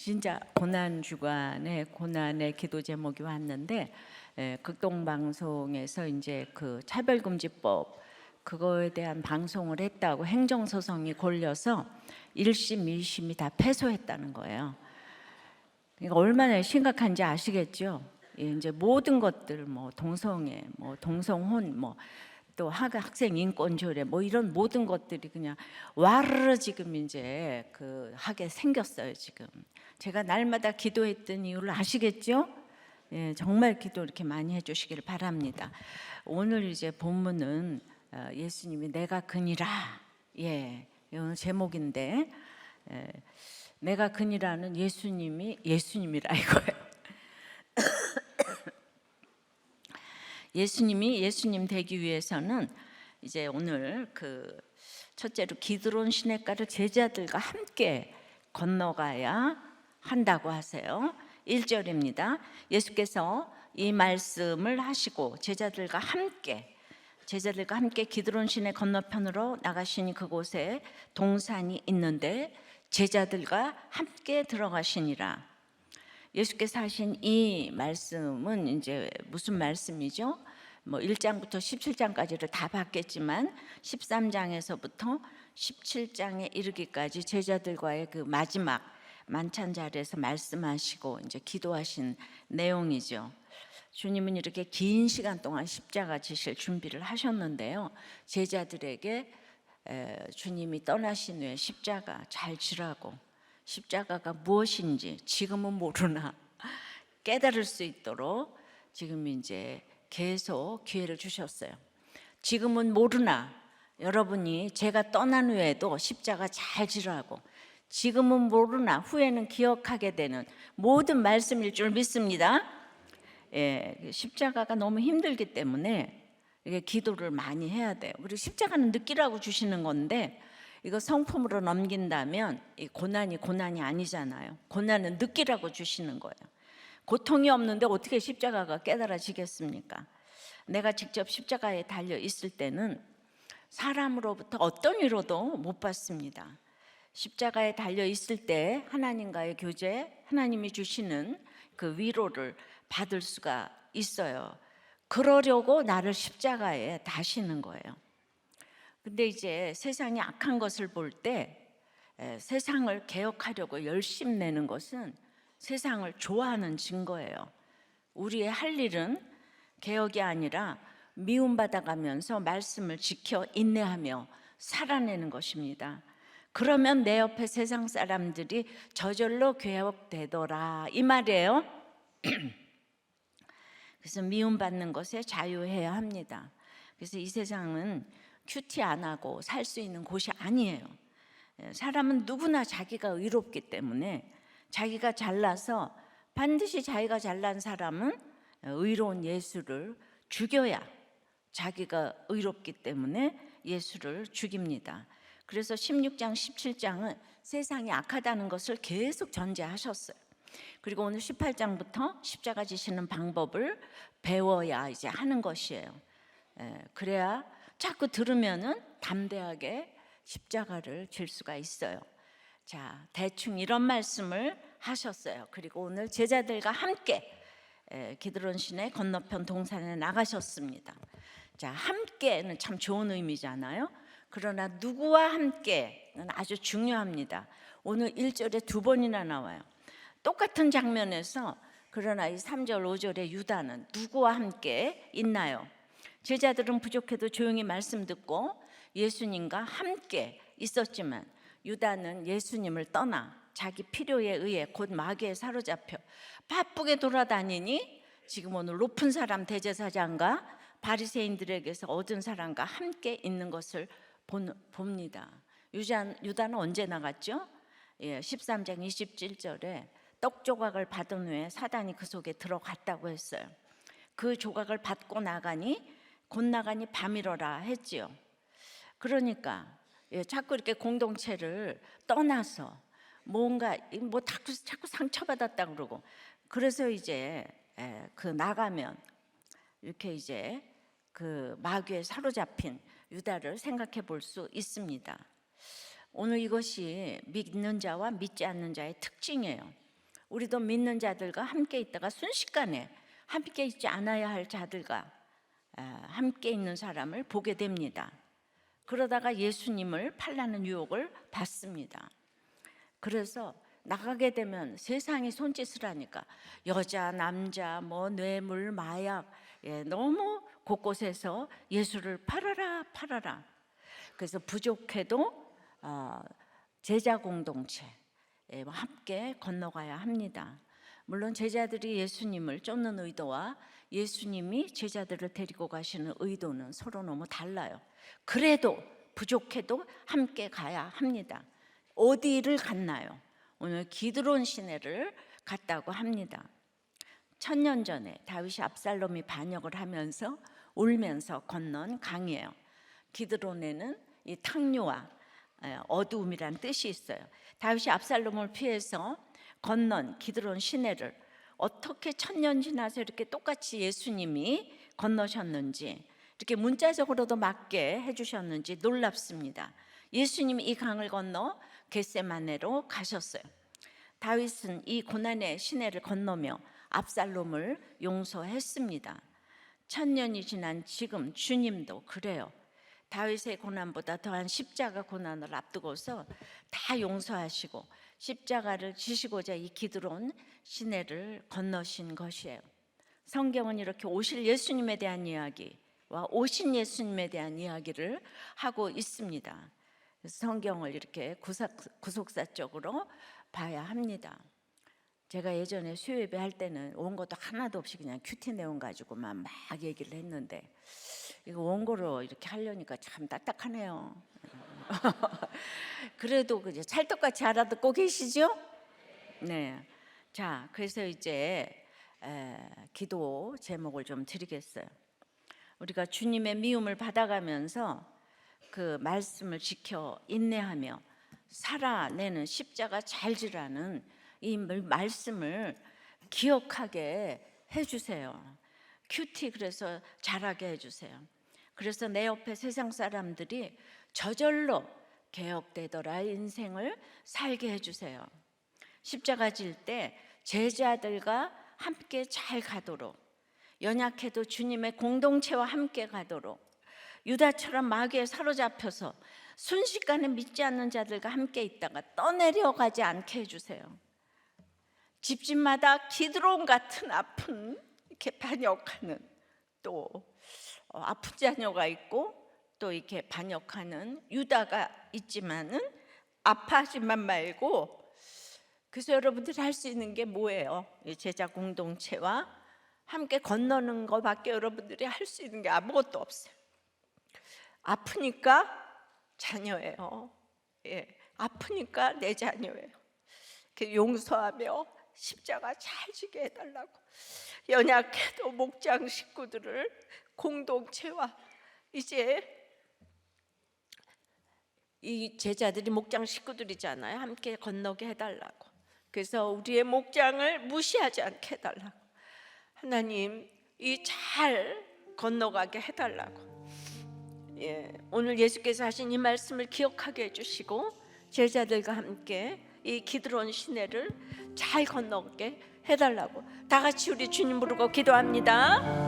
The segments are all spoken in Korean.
진짜 고난 주간에 고난의 기도 제목이 왔는데 극동방송에서 이제 그 차별금지법 그거에 대한 방송을 했다고 행정소송이 걸려서 1심, 2심이 다 패소했다는 거예요. 그러니까 얼마나 심각한지 아시겠죠? 이제 모든 것들 뭐 동성애, 뭐 동성혼, 뭐 또 학생 인권 조례 뭐 이런 모든 것들이 그냥 와르르 지금 이제 그 하게 생겼어요. 지금 제가 날마다 기도했던 이유를 아시겠죠? 예, 정말 기도 이렇게 많이 해주시기를 바랍니다. 오늘 이제 본문은 예수님이 내가 그니라, 예, 이런 제목인데 내가 그니라는 예수님이라 이거예요. 예수님이 예수님 되기 위해서는 이제 오늘 그 첫째로 기드론 시냇가를 제자들과 함께 건너가야 한다고 하세요. 1절입니다. 예수께서 이 말씀을 하시고 제자들과 함께 기드론 시내 건너편으로 나가시니 그곳에 동산이 있는데 제자들과 함께 들어가시니라. 예수께서 하신 이 말씀은 이제 무슨 말씀이죠? 뭐 1장부터 17장까지를 다 봤겠지만 13장에서부터 17장에 이르기까지 제자들과의 그 마지막 만찬 자리에서 말씀하시고 이제 기도하신 내용이죠. 주님은 이렇게 긴 시간 동안 십자가 지실 준비를 하셨는데요. 제자들에게 주님이 떠나신 후에 십자가 잘 지라고, 십자가가 무엇인지 지금은 모르나 깨달을 수 있도록 지금 이제 계속 기회를 주셨어요. 지금은 모르나 여러분이 제가 떠난 후에도 십자가 잘 지라고, 지금은 모르나 후에는 기억하게 되는 모든 말씀일 줄 믿습니다. 예, 십자가가 너무 힘들기 때문에 이게 기도를 많이 해야 돼요. 그리고 십자가는 느끼라고 주시는 건데 이거 성품으로 넘긴다면 이 고난이 아니잖아요. 고난은 느끼라고 주시는 거예요. 고통이 없는데 어떻게 십자가가 깨달아지겠습니까? 내가 직접 십자가에 달려 있을 때는 사람으로부터 어떤 위로도 못 받습니다. 십자가에 달려 있을 때 하나님과의 교제, 하나님이 주시는 그 위로를 받을 수가 있어요. 그러려고 나를 십자가에 다시는 거예요. 근데 이제 세상이 악한 것을 볼 때 세상을 개혁하려고 열심 내는 것은 세상을 좋아하는 증거예요. 우리의 할 일은 개혁이 아니라 미움받아가면서 말씀을 지켜 인내하며 살아내는 것입니다. 그러면 내 옆에 세상 사람들이 저절로 개혁되더라 이 말이에요. 그래서 미움받는 것에 자유해야 합니다. 그래서 이 세상은 큐티 안 하고 살 수 있는 곳이 아니에요. 사람은 누구나 자기가 의롭기 때문에 자기가 잘나서 반드시 자기가 잘난 사람은 의로운 예수를 죽여야 자기가 의롭기 때문에 예수를 죽입니다. 그래서 16장 17장은 세상이 악하다는 것을 계속 전제하셨어요. 그리고 오늘 18장부터 십자가 지시는 방법을 배워야 이제 하는 것이에요. 그래야 자꾸 들으면은 담대하게 십자가를 질 수가 있어요. 자, 대충 이런 말씀을 하셨어요. 그리고 오늘 제자들과 함께 기드론 시내 건너편 동산에 나가셨습니다. 자, 함께는 참 좋은 의미잖아요. 그러나 누구와 함께는 아주 중요합니다. 오늘 1절에 2번이나 나와요. 똑같은 장면에서 그러나 이 3절 5절에 유다는 누구와 함께 있나요? 제자들은 부족해도 조용히 말씀 듣고 예수님과 함께 있었지만 유다는 예수님을 떠나 자기 필요에 의해 곧 마귀에 사로잡혀 바쁘게 돌아다니니 지금 오늘 높은 사람 대제사장과 바리새인들에게서 얻은 사람과 함께 있는 것을 봅니다. 유다는 언제 나갔죠? 13장 27절에 떡 조각을 받은 후에 사단이 그 속에 들어갔다고 했어요. 그 조각을 받고 나가니 곧 나가니 밤이러라 했지요. 그러니까 자꾸 이렇게 공동체를 떠나서 뭔가 뭐 자꾸 상처받았다 그러고, 그래서 이제 그 나가면 이렇게 이제 그 마귀에 사로잡힌 유다를 생각해 볼 수 있습니다. 오늘 이것이 믿는 자와 믿지 않는 자의 특징이에요. 우리도 믿는 자들과 함께 있다가 순식간에 함께 있지 않아야 할 자들과 함께 있는 사람을 보게 됩니다. 그러다가 예수님을 팔라는 유혹을 받습니다. 그래서 나가게 되면 세상이 손짓을 하니까 여자, 남자, 뇌물, 마약, 너무 곳곳에서 예수를 팔아라 팔아라. 그래서 부족해도 제자 공동체 함께 건너가야 합니다. 물론 제자들이 예수님을 쫓는 의도와 예수님이 제자들을 데리고 가시는 의도는 서로 너무 달라요. 그래도 부족해도 함께 가야 합니다. 어디를 갔나요? 오늘 기드론 시내를 갔다고 합니다. 1000년 전에 다윗이 압살롬이 반역을 하면서 울면서 건넌 강이에요. 기드론에는 이 탕류와 어두움이란 뜻이 있어요. 다윗이 압살롬을 피해서 건넌 기드론 시내를 어떻게 1000년 지나서 이렇게 똑같이 예수님이 건너셨는지, 이렇게 문자적으로도 맞게 해주셨는지 놀랍습니다. 예수님이 이 강을 건너 겟세마네로 가셨어요. 다윗은 이 고난의 시내를 건너며 압살롬을 용서했습니다. 1000년이 지난 지금 주님도 그래요. 다윗의 고난보다 더한 십자가 고난을 앞두고서 다 용서하시고 십자가를 지시고자 이 기드론 시내를 건너신 것이에요. 성경은 이렇게 오실 예수님에 대한 이야기와 오신 예수님에 대한 이야기를 하고 있습니다. 성경을 이렇게 구속사적으로 봐야 합니다. 제가 예전에 수요예배 할 때는 원고도 하나도 없이 그냥 큐티 내용 가지고만 막 얘기를 했는데, 이거 원고로 이렇게 하려니까 참 딱딱하네요. 그래도 그냥 찰떡같이 알아듣고 계시죠? 네. 자, 그래서 이제 기도 제목을 좀 드리겠어요. 우리가 주님의 미움을 받아가면서 그 말씀을 지켜 인내하며 살아내는 십자가 잘 지라는 이 말씀을 기억하게 해주세요. 큐티 그래서 잘하게 해주세요. 그래서 내 옆에 세상 사람들이 저절로 개혁되더라 인생을 살게 해주세요. 십자가 질 때 제자들과 함께 잘 가도록, 연약해도 주님의 공동체와 함께 가도록, 유다처럼 마귀에 사로잡혀서 순식간에 믿지 않는 자들과 함께 있다가 떠내려가지 않게 해주세요. 집집마다 기드론 같은 아픈 이렇게 반역하는, 또 아픈 자녀가 있고 또 이렇게 반역하는 유다가 있지만은 아파하지만 말고, 그래서 여러분들이 할 수 있는 게 뭐예요? 제자 공동체와 함께 건너는 것밖에 여러분들이 할 수 있는 게 아무것도 없어요. 아프니까 자녀예요. 아프니까 내 자녀예요. 용서하며 십자가 잘 지게 해달라고. 연약해도 목장 식구들을 공동체와, 이제 이 제자들이 목장 식구들이잖아요. 함께 건너게 해달라고. 그래서 우리의 목장을 무시하지 않게 해달라고. 하나님, 이 잘 건너가게 해달라고. 오늘 예수께서 하신 이 말씀을 기억하게 해주시고 제자들과 함께 이 기드론 시내를 잘 건너게 해달라고. 다 같이 우리 주님 부르고 기도합니다.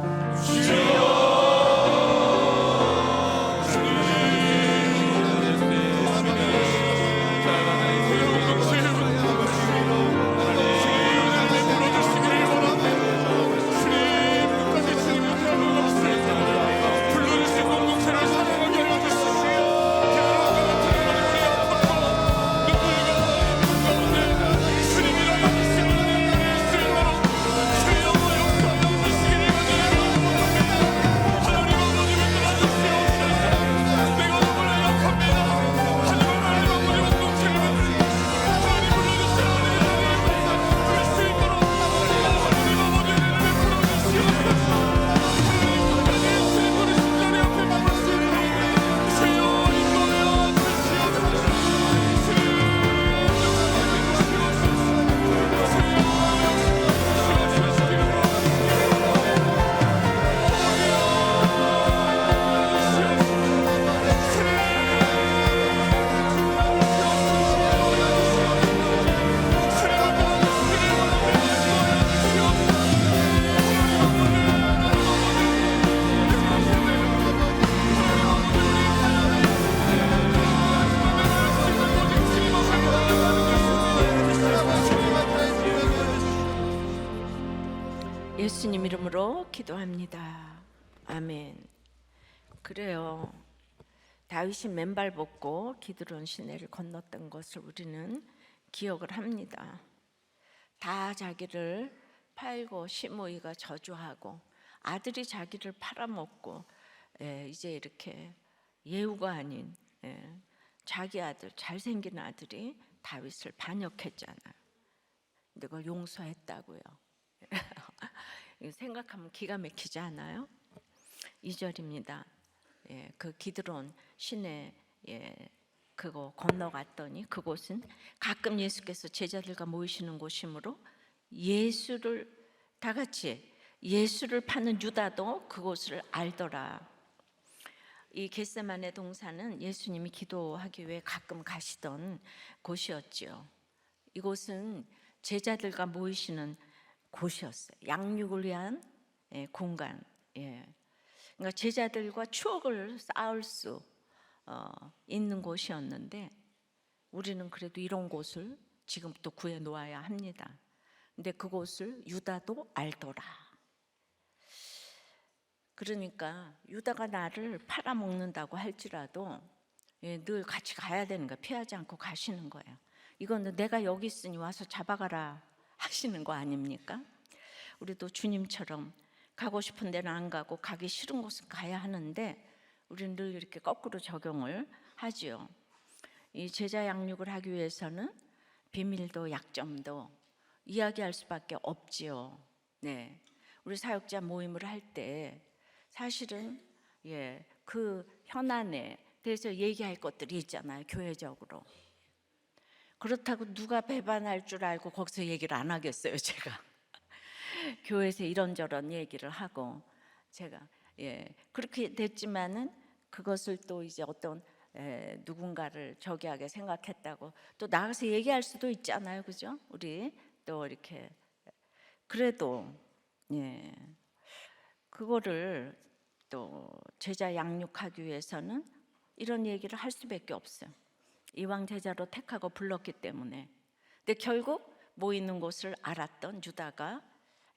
예수님 이름으로 기도합니다. 아멘. 그래요. 다윗이 맨발 벗고 기드론 시내를 건넜던 것을 우리는 기억을 합니다. 다 자기를 팔고 시므이가 저주하고 아들이 자기를 팔아먹고 이제 이렇게 예후가 아닌 자기 아들, 잘생긴 아들이 다윗을 반역했잖아요. 근데 그걸 용서했다고요. 생각하면 기가 막히지 않아요? 2절입니다. 그 기드론 시내 그거 건너갔더니 그곳은 가끔 예수께서 제자들과 모이시는 곳이므로 예수를 다 같이 예수를 파는 유다도 그곳을 알더라. 이 겟세마네 동산은 예수님이 기도하기 위해 가끔 가시던 곳이었지요. 이곳은 제자들과 모이시는 곳이었어요. 양육을 위한 공간. 그러니까 제자들과 추억을 쌓을 수 있는 곳이었는데 우리는 그래도 이런 곳을 지금부터 구해 놓아야 합니다. 근데 그곳을 유다도 알더라. 그러니까 유다가 나를 팔아먹는다고 할지라도 늘 같이 가야 되는 거예요. 피하지 않고 가시는 거예요. 이건 내가 여기 있으니 와서 잡아가라 하시는 거 아닙니까? 우리도 주님처럼 가고 싶은 데는 안 가고 가기 싫은 곳은 가야 하는데 우리는 늘 이렇게 거꾸로 적용을 하지요. 이 제자 양육을 하기 위해서는 비밀도 약점도 이야기할 수밖에 없지요. 네, 우리 사역자 모임을 할 때 사실은 그 현안에 대해서 얘기할 것들이 있잖아요. 교회적으로. 그렇다고 누가 배반할 줄 알고 거기서 얘기를 안 하겠어요. 제가 교회에서 이런저런 얘기를 하고 제가 그렇게 됐지만은 그것을 또 이제 어떤 누군가를 저기하게 생각했다고 또 나가서 얘기할 수도 있잖아요. 그죠? 우리 또 이렇게 그래도 그거를 또 제자 양육하기 위해서는 이런 얘기를 할 수밖에 없어요. 이왕 제자로 택하고 불렀기 때문에. 근데 결국 모이는 곳을 알았던 유다가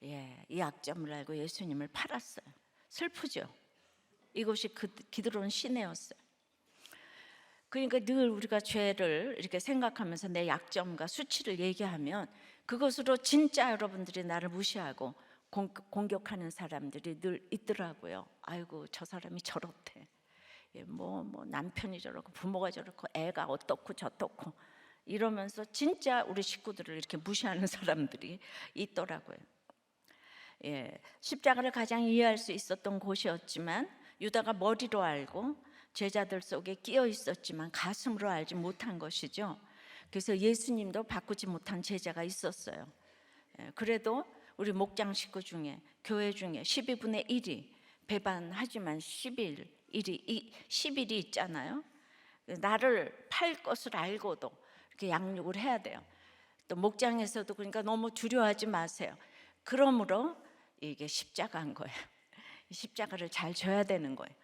이 약점을 알고 예수님을 팔았어요. 슬프죠. 이곳이 그 기드론 시내였어요. 그러니까 늘 우리가 죄를 이렇게 생각하면서 내 약점과 수치를 얘기하면 그것으로 진짜 여러분들이 나를 무시하고 공격하는 사람들이 늘 있더라고요. 아이고 저 사람이 저렇대. 뭐 남편이 저렇고 부모가 저렇고 애가 어떻고 저렇고 이러면서 진짜 우리 식구들을 이렇게 무시하는 사람들이 있더라고요. 십자가를 가장 이해할 수 있었던 곳이었지만 유다가 머리로 알고 제자들 속에 끼어 있었지만 가슴으로 알지 못한 것이죠. 그래서 예수님도 바꾸지 못한 제자가 있었어요. 그래도 우리 목장 식구 중에 교회 중에 12분의 1이 배반하지만 10일이 있잖아요. 나를 팔 것을 알고도 이렇게 양육을 해야 돼요. 또 목장에서도 그러니까 너무 두려워하지 마세요. 그러므로 이게 십자가인 거예요. 십자가를 잘 져야 되는 거예요.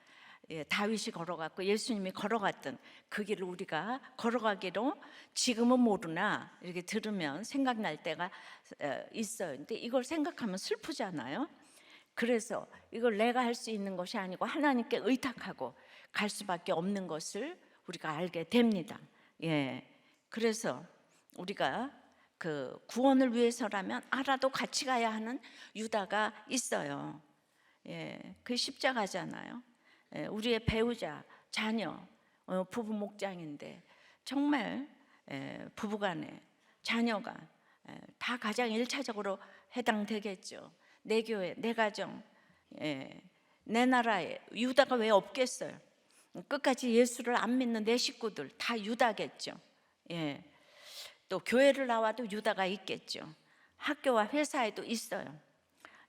다윗이 걸어갔고 예수님이 걸어갔던 그 길을 우리가 걸어가기로 지금은 모르나 이렇게 들으면 생각날 때가 있어요. 근데 이걸 생각하면 슬프잖아요. 그래서 이걸 내가 할 수 있는 것이 아니고 하나님께 의탁하고 갈 수밖에 없는 것을 우리가 알게 됩니다. 그래서 우리가 그 구원을 위해서라면 알아도 같이 가야 하는 유다가 있어요. 그 십자가잖아요. 우리의 배우자, 자녀, 부부 목장인데 정말 부부간에 자녀가 다 가장 1차적으로 해당되겠죠. 내 교회, 내 가정, 내 나라에 유다가 왜 없겠어요? 끝까지 예수를 안 믿는 내 식구들 다 유다겠죠. 또 교회를 나와도 유다가 있겠죠. 학교와 회사에도 있어요.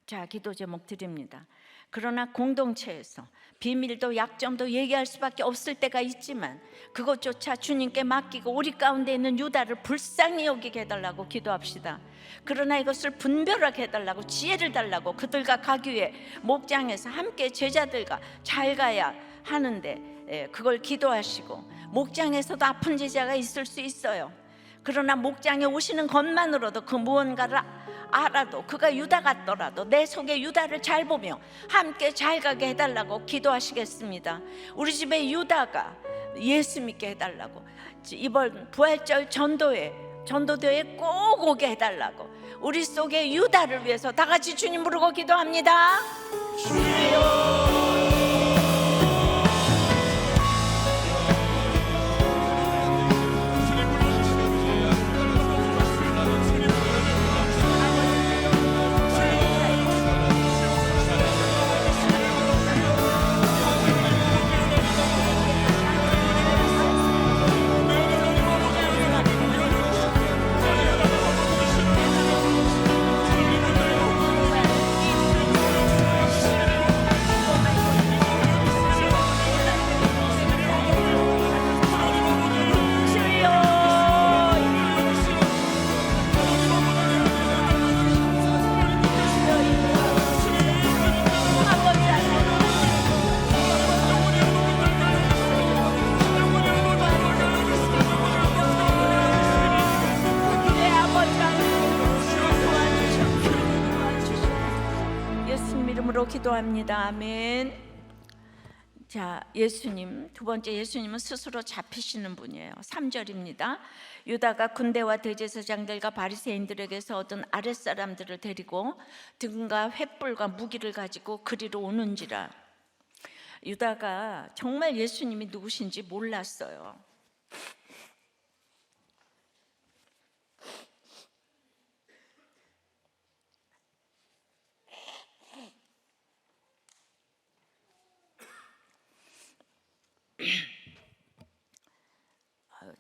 자, 기도 제목 드립니다. 그러나 공동체에서 비밀도 약점도 얘기할 수밖에 없을 때가 있지만 그것조차 주님께 맡기고 우리 가운데 있는 유다를 불쌍히 여기게 해달라고 기도합시다. 그러나 이것을 분별하게 해달라고 지혜를 달라고 그들과 가기 위해 목장에서 함께 제자들과 잘 가야 하는데 그걸 기도하시고 목장에서도 아픈 제자가 있을 수 있어요. 그러나 목장에 오시는 것만으로도 그 무언가를 알아도 그가 유다 같더라도 내 속에 유다를 잘 보며 함께 잘 가게 해달라고 기도하시겠습니다. 우리 집에 유다가 예수 믿게 해달라고, 이번 부활절 전도대회에 꼭 오게 해달라고, 우리 속에 유다를 위해서 다 같이 주님 부르고 기도합니다. 주여. 기도합니다. 아멘. 자, 예수님, 두 번째 예수님은 스스로 잡히시는 분이에요. 3절입니다. 유다가 군대와 대제사장들과 바리새인들에게서 얻은 아랫사람들을 데리고 등과 횃불과 무기를 가지고 그리로 오는지라. 유다가 정말 예수님이 누구신지 몰랐어요.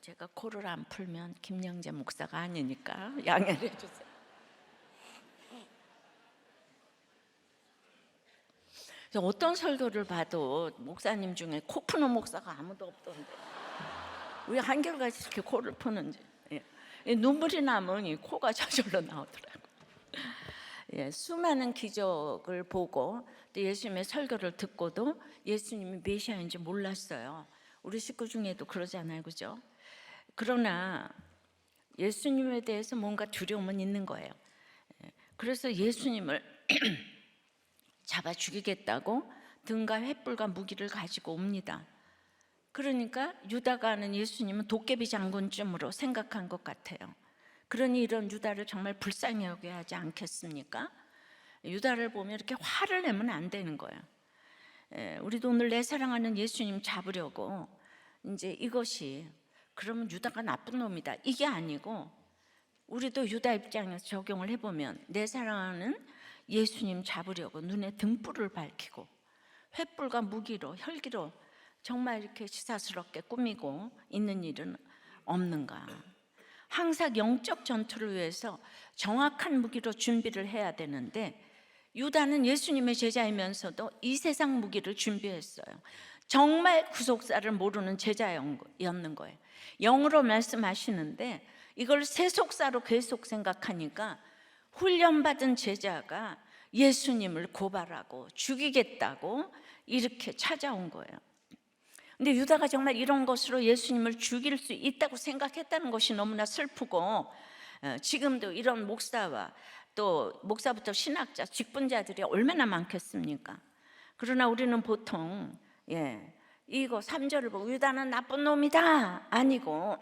제가 코를 안 풀면 김영재 목사가 아니니까 양해를 해주세요. 어떤 설교를 봐도 목사님 중에 코 푸는 목사가 아무도 없던데 왜 한결같이 이렇게 코를 푸는지. 눈물이 나면 이 코가 저절로 나오더라고요. 수많은 기적을 보고 또 예수님의 설교를 듣고도 예수님이 메시아인지 몰랐어요. 우리 식구 중에도 그러잖아요, 그죠? 그러나 예수님에 대해서 뭔가 두려움은 있는 거예요. 그래서 예수님을 잡아 죽이겠다고 등과 횃불과 무기를 가지고 옵니다. 그러니까 유다가 아는 예수님은 도깨비 장군쯤으로 생각한 것 같아요. 그러니 이런 유다를 정말 불쌍히 여겨야 하지 않겠습니까? 유다를 보면 이렇게 화를 내면 안 되는 거예요. 우리도 오늘 내 사랑하는 예수님 잡으려고 이제 이것이 그러면 유다가 나쁜 놈이다 이게 아니고, 우리도 유다 입장에서 적용을 해보면 내 사랑하는 예수님 잡으려고 눈에 등불을 밝히고 횃불과 무기로 혈기로 정말 이렇게 시사스럽게 꾸미고 있는 일은 없는가. 항상 영적 전투를 위해서 정확한 무기로 준비를 해야 되는데 유다는 예수님의 제자이면서도 이 세상 무기를 준비했어요. 정말 구속사를 모르는 제자였는 거예요. 영어로 말씀하시는데 이걸 세속사로 계속 생각하니까 훈련받은 제자가 예수님을 고발하고 죽이겠다고 이렇게 찾아온 거예요. 근데 유다가 정말 이런 것으로 예수님을 죽일 수 있다고 생각했다는 것이 너무나 슬프고, 지금도 이런 목사와 또 목사부터 신학자, 직분자들이 얼마나 많겠습니까? 그러나 우리는 보통 이거 3절을 보고 유다는 나쁜 놈이다 아니고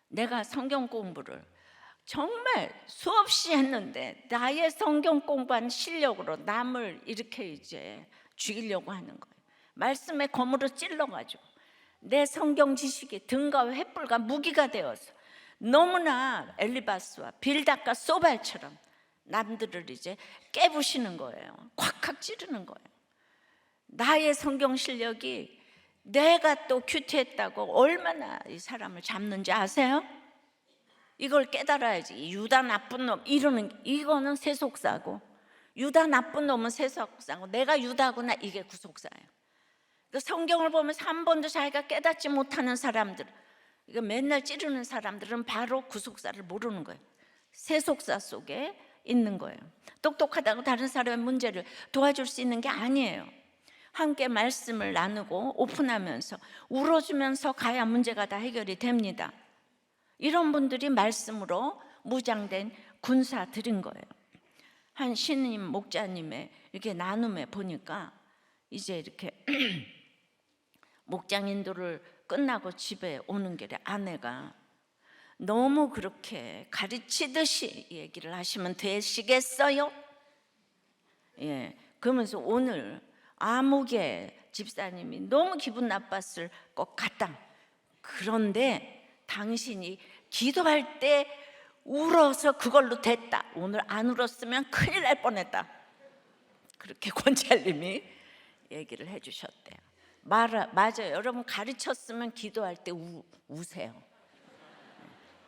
내가 성경 공부를 정말 수없이 했는데 나의 성경 공부한 실력으로 남을 이렇게 이제 죽이려고 하는 거예요. 말씀에 검으로 찔러가지고 내 성경 지식이 등과 횃불과 무기가 되어서 너무나 엘리바스와 빌닷과 소발처럼 남들을 이제 깨부시는 거예요. 콱콱 찌르는 거예요. 나의 성경 실력이 내가 또 큐티했다고 얼마나 이 사람을 잡는지 아세요? 이걸 깨달아야지. 유다 나쁜 놈 이거는 세속사고, 유다 나쁜 놈은 세속사고, 내가 유다구나 이게 구속사예요. 그 성경을 보면서 한 번도 자기가 깨닫지 못하는 사람들, 이거 맨날 찌르는 사람들은 바로 구속사를 모르는 거예요. 세속사 속에 있는 거예요. 똑똑하다고 다른 사람의 문제를 도와줄 수 있는 게 아니에요. 함께 말씀을 나누고 오픈하면서 울어주면서 가야 문제가 다 해결이 됩니다. 이런 분들이 말씀으로 무장된 군사들인 거예요. 한 신임 목자님의 이렇게 나눔에 보니까 이제 이렇게 목장 인도를 끝나고 집에 오는 길에 아내가 너무 그렇게 가르치듯이 얘기를 하시면 되시겠어요? 예, 그러면서 오늘 아무개 집사님이 너무 기분 나빴을 것 같다. 그런데 당신이 기도할 때 울어서 그걸로 됐다. 오늘 안 울었으면 큰일 날 뻔했다. 그렇게 권찰님이 얘기를 해주셨대요. 맞아요. 여러분 가르쳤으면 기도할 때 우세요.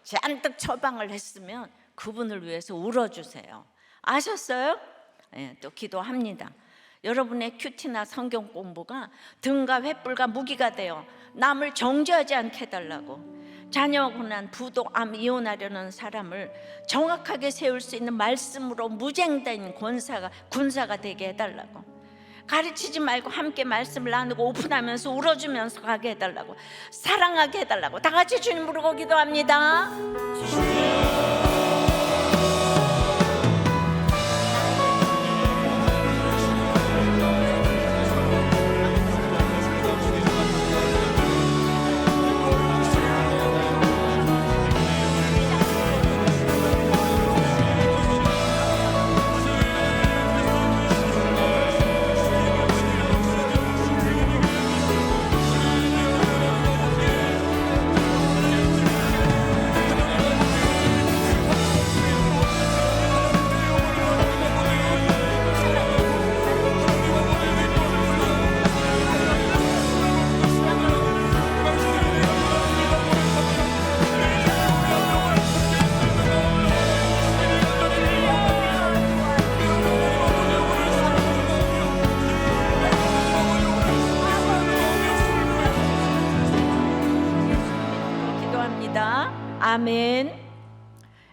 잔뜩 처방을 했으면 그분을 위해서 울어주세요. 아셨어요? 네, 또 기도합니다. 여러분의 큐티나 성경 공부가 등과 횃불과 무기가 되어 남을 정죄하지 않게 해달라고, 자녀 고난, 부도, 암, 이혼하려는 사람을 정확하게 세울 수 있는 말씀으로 무쟁된 군사가 되게 해달라고, 가르치지 말고 함께 말씀을 나누고 오픈하면서 울어주면서 가게 해달라고, 사랑하게 해달라고 다 같이 주님 부르고 기도합니다. 아멘.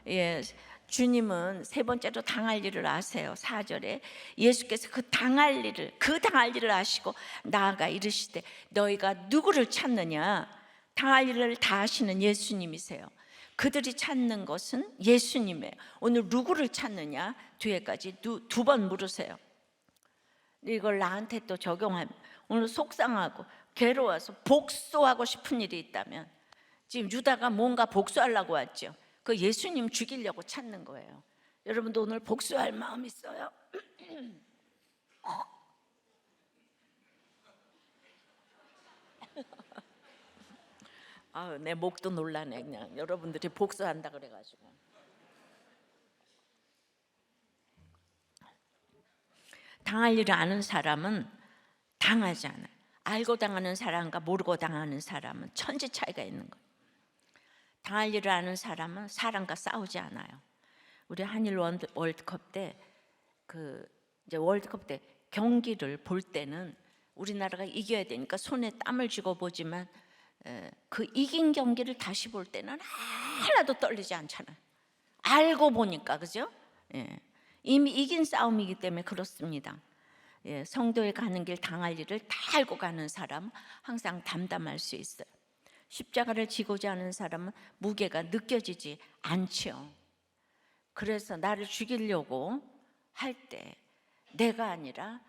예, 주님은 세 번째로 당할 일을 아세요. 4절에 예수께서 그 당할 일을 아시고 나아가 이르시되 너희가 누구를 찾느냐. 당할 일을 다 아시는 예수님이세요. 그들이 찾는 것은 예수님이에요. 오늘 누구를 찾느냐 뒤에까지 두 번 물으세요. 이걸 나한테 또 적용하면 오늘 속상하고 괴로워서 복수하고 싶은 일이 있다면, 지금 유다가 뭔가 복수하려고 왔죠. 그 예수님 죽이려고 찾는 거예요. 여러분도 오늘 복수할 마음 있어요? 내 목도 놀라네. 그냥 여러분들이 복수한다 그래가지고. 당할 일을 아는 사람은 당하지 않아요. 알고 당하는 사람과 모르고 당하는 사람은 천지 차이가 있는 거예요. 당할 일을 아는 사람은 사람과 싸우지 않아요. 우리 한일 월드컵 때 이제 월드컵 때 경기를 볼 때는 우리나라가 이겨야 되니까 손에 땀을 쥐고 보지만 그 이긴 경기를 다시 볼 때는 하나도 떨리지 않잖아요. 알고 보니까, 그죠? 예. 이미 이긴 싸움이기 때문에 그렇습니다. 예, 성도에 가는 길 당할 일을 다 알고 가는 사람은 항상 담담할 수 있어요. 십자가를 지고자 하는 사람은 무게가 느껴지지 않죠. 그래서 나를 죽이려고 할 때 내가 아니라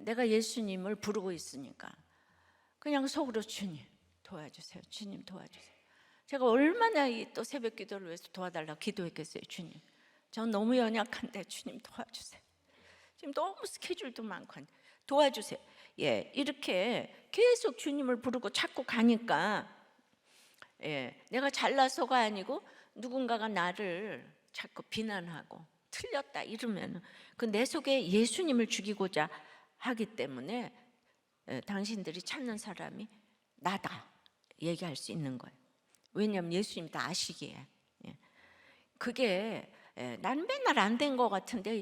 내가 예수님을 부르고 있으니까 그냥 속으로 주님 도와주세요. 주님 도와주세요. 제가 얼마나 또 새벽 기도를 위해서 도와달라고 기도했겠어요. 주님, 전 너무 연약한데 주님 도와주세요. 지금 너무 스케줄도 많고 도와주세요. 예, 이렇게 계속 주님을 부르고 찾고 가니까 내가 잘나서가 아니고 누군가가 나를 자꾸 비난하고 틀렸다 이러면 그 내 속에 예수님을 죽이고자 하기 때문에 당신들이 찾는 사람이 나다 얘기할 수 있는 거예요. 왜냐하면 예수님 다 아시기에. 그게 난 맨날 안 된 것 같은데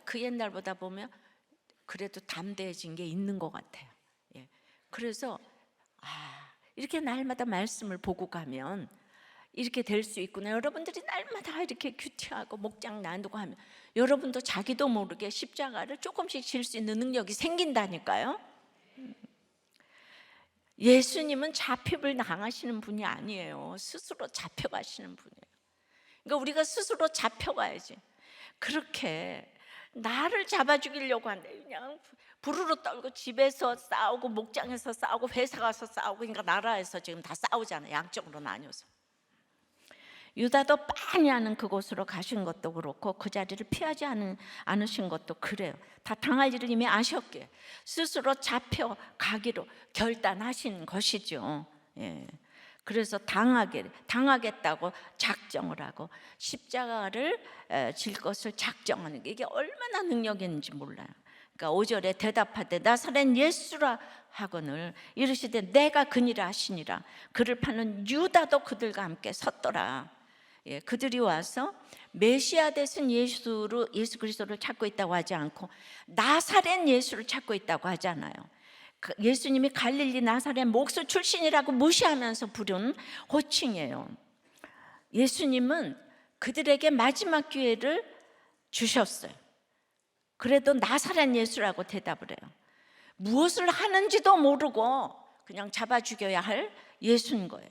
그 옛날보다 보면 그래도 담대해진 게 있는 것 같아요. 그래서 이렇게 날마다 말씀을 보고 가면 이렇게 될 수 있구나. 여러분들이 날마다 이렇게 큐티하고 목장 나누고 하면 여러분도 자기도 모르게 십자가를 조금씩 질 수 있는 능력이 생긴다니까요. 예수님은 잡힙을 당하시는 분이 아니에요. 스스로 잡혀가시는 분이에요. 그러니까 우리가 스스로 잡혀가야지. 그렇게 나를 잡아 죽이려고 한대. 그냥 부르르 떨고 집에서 싸우고 목장에서 싸우고 회사 가서 싸우고, 그러니까 나라에서 지금 다 싸우잖아요. 양쪽으로 나뉘어서. 유다도 빤히 아는 그곳으로 가신 것도 그렇고 그 자리를 피하지 않으신 것도 그래요. 다 당할 일을 이미 아셨기에 스스로 잡혀가기로 결단하신 것이죠. 예. 그래서 당하겠다고 작정을 하고 십자가를 질 것을 작정하는 게, 이게 얼마나 능력이 있는지 몰라요. 그러니까 5절에 대답하되 나사렛 예수라 하거늘 이르시되 내가 그니라 하시니라. 그를 파는 유다도 그들과 함께 섰더라. 예, 그들이 와서 메시아 되신 예수 그리스도를 찾고 있다고 하지 않고 나사렛 예수를 찾고 있다고 하잖아요. 예수님이 갈릴리 나사렛 목수 출신이라고 무시하면서 부른 호칭이에요. 예수님은 그들에게 마지막 기회를 주셨어요. 그래도 나사렛 예수라고 대답을 해요. 무엇을 하는지도 모르고 그냥 잡아 죽여야 할 예수인 거예요.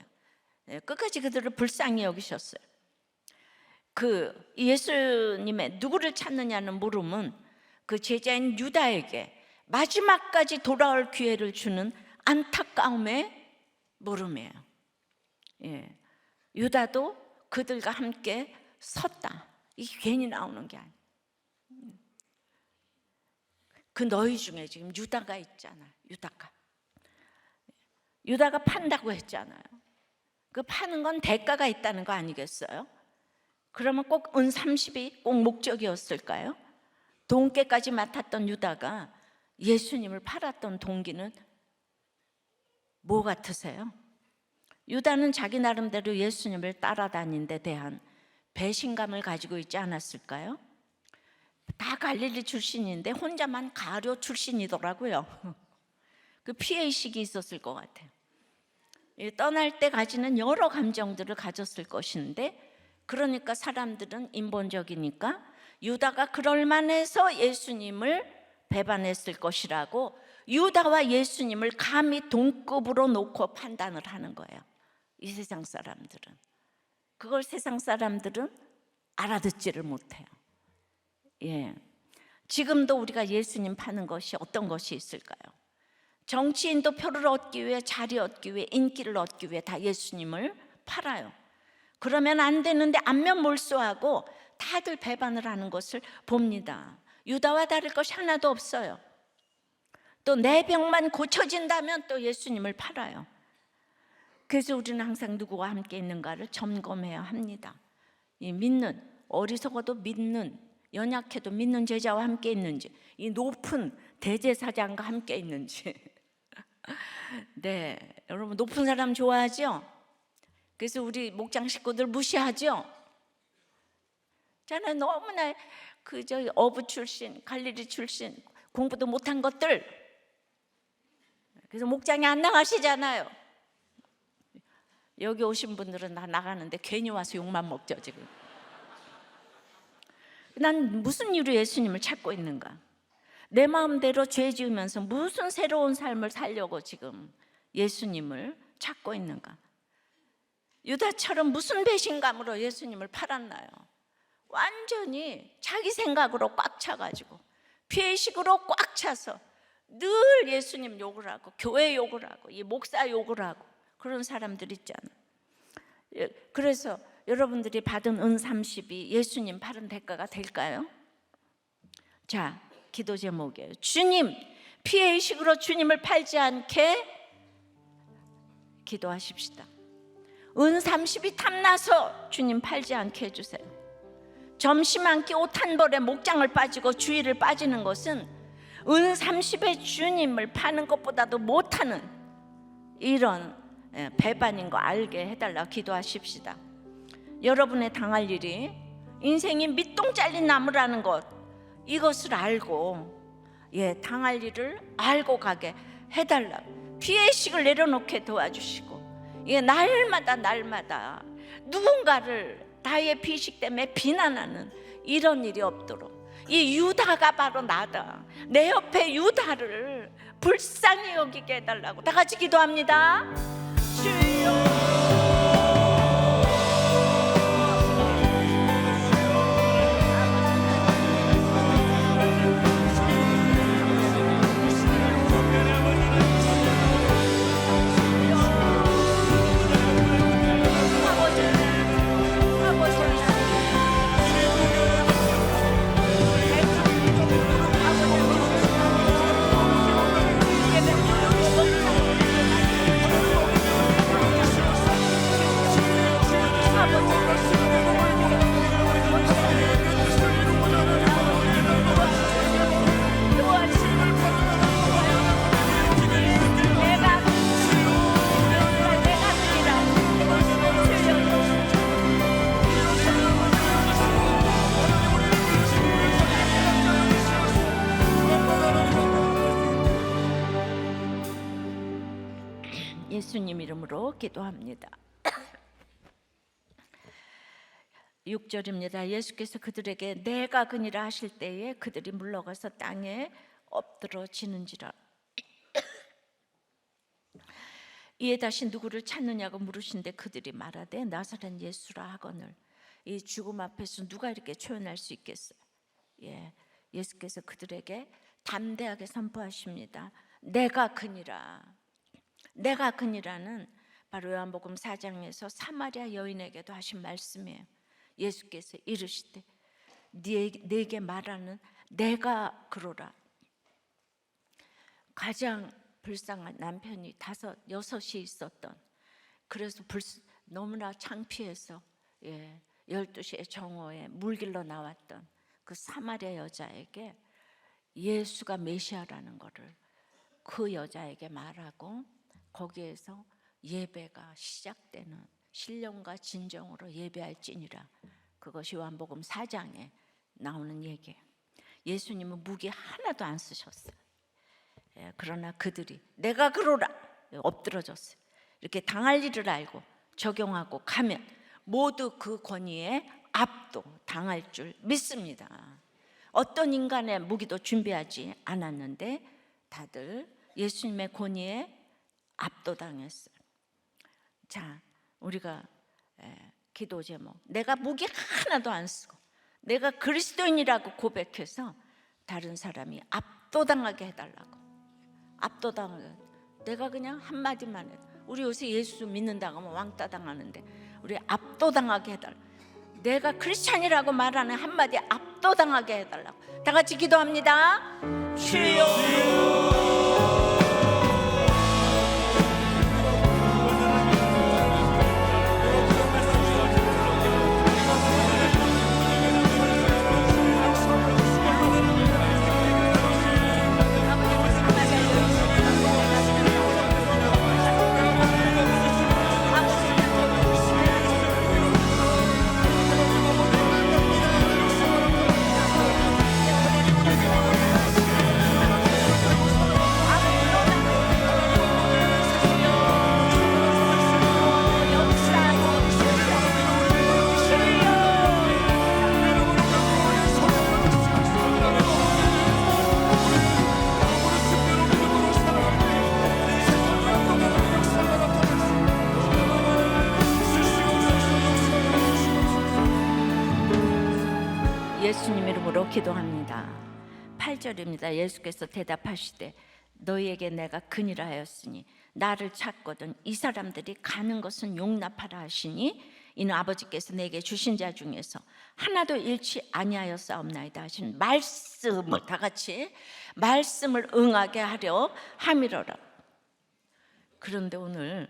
끝까지 그들을 불쌍히 여기셨어요. 그 예수님의 누구를 찾느냐는 물음은 그 제자인 유다에게 마지막까지 돌아올 기회를 주는 안타까움의 물음이에요. 예. 유다도 그들과 함께 섰다. 이게 괜히 나오는 게 아니에요. 그 너희 중에 지금 유다가 있잖아요. 유다가 판다고 했잖아요. 그 파는 건 대가가 있다는 거 아니겠어요? 그러면 꼭 은 30이 꼭 목적이었을까요? 돈깨까지 맡았던 유다가 예수님을 팔았던 동기는 뭐 같으세요? 유다는 자기 나름대로 예수님을 따라다닌 데 대한 배신감을 가지고 있지 않았을까요? 다 갈릴리 출신인데 혼자만 가룟 출신이더라고요. 그 피해의식이 있었을 것 같아요. 떠날 때 가지는 여러 감정들을 가졌을 것인데, 그러니까 사람들은 인본적이니까 유다가 그럴만해서 예수님을 배반했을 것이라고 유다와 예수님을 감히 동급으로 놓고 판단을 하는 거예요. 이 세상 사람들은. 그걸 세상 사람들은 알아듣지를 못해요. 예. 지금도 우리가 예수님 파는 것이 어떤 것이 있을까요? 정치인도 표를 얻기 위해, 자리 얻기 위해, 인기를 얻기 위해 다 예수님을 팔아요. 그러면 안 되는데 안면몰수하고 다들 배반을 하는 것을 봅니다. 유다와 다를 것이 하나도 없어요. 또 내 병만 고쳐진다면 또 예수님을 팔아요. 그래서 우리는 항상 누구와 함께 있는가를 점검해야 합니다. 이 믿는, 어리석어도 믿는, 연약해도 믿는 제자와 함께 있는지, 이 높은 대제사장과 함께 있는지. 네, 여러분 높은 사람 좋아하죠? 그래서 우리 목장 식구들 무시하죠? 저는 너무나 어부 출신, 갈릴리 출신, 공부도 못한 것들. 그래서 목장에 안 나가시잖아요. 여기 오신 분들은 다 나가는데 괜히 와서 욕만 먹죠 지금. 난 무슨 이유로 예수님을 찾고 있는가? 내 마음대로 죄 지으면서 무슨 새로운 삶을 살려고 지금 예수님을 찾고 있는가? 유다처럼 무슨 배신감으로 예수님을 팔았나요? 완전히 자기 생각으로 꽉 차가지고 피해식으로 꽉 차서 늘 예수님 욕을 하고 교회 욕을 하고 이 목사 욕을 하고 그런 사람들 있잖아요. 그래서 여러분들이 받은 은 30이 예수님 팔은 대가가 될까요? 자, 기도 제목이에요. 주님, 피해의식으로 주님을 팔지 않게 기도하십시다. 은 30이 탐나서 주님 팔지 않게 해주세요. 점심 한 끼 옷 한 벌에 목장을 빠지고 주일을 빠지는 것은 은 30의 주님을 파는 것보다도 못하는 이런 배반인 거 알게 해달라고 기도하십시다. 여러분의 당할 일이 인생이 밑동 잘린 나무라는 것, 이것을 알고 당할 일을 알고 가게 해달라. 피해의식을 내려놓게 도와주시고 날마다 누군가를 나의 피식 때문에 비난하는 이런 일이 없도록, 이 유다가 바로 나다. 내 옆에 유다를 불쌍히 여기게 해달라고 다 같이 기도합니다. 주여. 예수님 이름으로 기도합니다. 6절입니다. 예수께서 그들에게 내가 그니라 하실 때에 그들이 물러가서 땅에 엎드러지는지라. 이에 다시 누구를 찾느냐고 물으신데 그들이 말하되 나사렛 예수라 하거늘. 이 죽음 앞에서 누가 이렇게 표현할 수 있겠어요? 예수께서 그들에게 담대하게 선포하십니다. 내가 그니라. 내가 그니라는 바로 요한복음 4장에서 사마리아 여인에게도 하신 말씀이에요. 예수께서 이르시되 네게 말하는 내가 그러라. 가장 불쌍한 남편이 5, 6이 있었던, 그래서 너무나 창피해서 12시에 정오에 물길로 나왔던 그 사마리아 여자에게 예수가 메시아라는 것을 그 여자에게 말하고 거기에서 예배가 시작되는, 신령과 진정으로 예배할지니라. 그것이 요한복음 4장에 나오는 얘기예요. 예수님은 무기 하나도 안 쓰셨어요. 그러나 그들이 내가 그러라 엎드러졌어요. 이렇게 당할 일을 알고 적용하고 가면 모두 그 권위에 압도당할 줄 믿습니다. 어떤 인간의 무기도 준비하지 않았는데 다들 예수님의 권위에 압도당했어요. 자, 우리가 기도 제목, 내가 무기 하나도 안 쓰고 내가 그리스도인이라고 고백해서 다른 사람이 압도당하게 해달라고. 압도당하게. 내가 그냥 한마디만 해. 우리 요새 예수 믿는다고 하면 왕따 당하는데 우리 압도당하게 해달라. 내가 크리스찬이라고 말하는 한마디 압도당하게 해달라고. 다 같이 기도합니다. 주여. 예수님 이름으로 기도합니다. 8절입니다. 예수께서 대답하시되 너희에게 내가 그니라 하였으니 나를 찾거든 이 사람들이 가는 것은 용납하라 하시니 이는 아버지께서 내게 주신 자 중에서 하나도 잃지 아니하였사옵나이다 하신 말씀을 다 같이 말씀을 응하게 하려 함이로라. 그런데 오늘